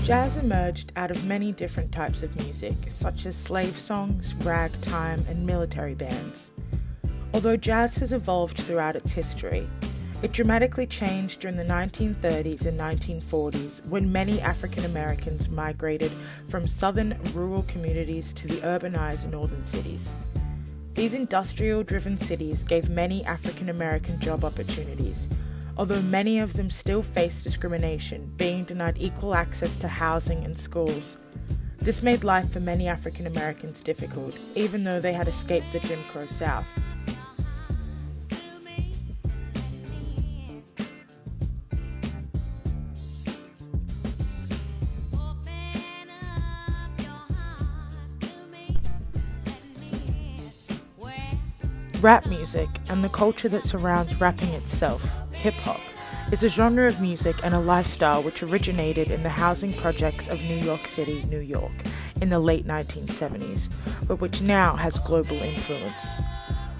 Jazz emerged out of many different types of music, such as slave songs, ragtime, and military bands. Although jazz has evolved throughout its history, it dramatically changed during the 1930s and 1940s when many African Americans migrated from southern rural communities to the urbanized northern cities. These industrial-driven cities gave many African American job opportunities, although many of them still face discrimination, being denied equal access to housing and schools. This made life for many African Americans difficult, even though they had escaped the Jim Crow South. Rap music, and the culture that surrounds rapping itself, hip-hop, is a genre of music and a lifestyle which originated in the housing projects of New York City, New York, in the late 1970s, but which now has global influence.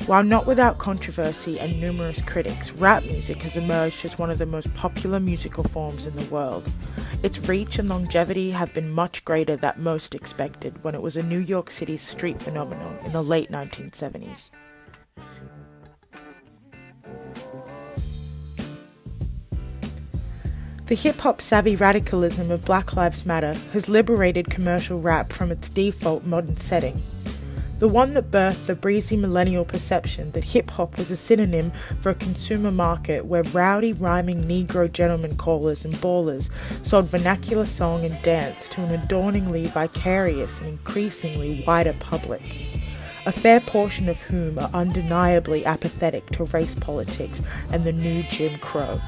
While not without controversy and numerous critics, rap music has emerged as one of the most popular musical forms in the world. Its reach and longevity have been much greater than most expected when it was a New York City street phenomenon in the late 1970s. The hip-hop savvy radicalism of Black Lives Matter has liberated commercial rap from its default modern setting. The one that birthed the breezy millennial perception that hip-hop was a synonym for a consumer market where rowdy rhyming Negro gentleman callers and ballers sold vernacular song and dance to an adorningly vicarious and increasingly wider public, a fair portion of whom are undeniably apathetic to race politics and the new Jim Crow.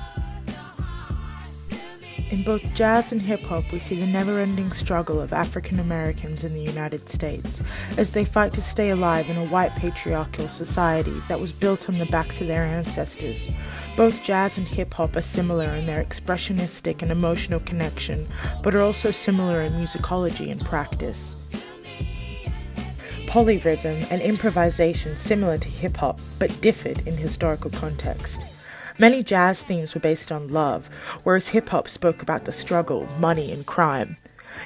In both jazz and hip-hop, we see the never-ending struggle of African Americans in the United States as they fight to stay alive in a white patriarchal society that was built on the backs of their ancestors. Both jazz and hip-hop are similar in their expressionistic and emotional connection, but are also similar in musicology and practice. Polyrhythm and improvisation similar to hip-hop, but differed in historical context. Many jazz themes were based on love, whereas hip-hop spoke about the struggle, money, and crime.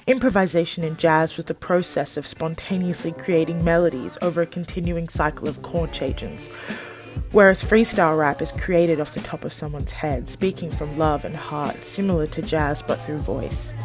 Improvisation in jazz was the process of spontaneously creating melodies over a continuing cycle of chord changes, whereas freestyle rap is created off the top of someone's head, speaking from love and heart, similar to jazz but through voice.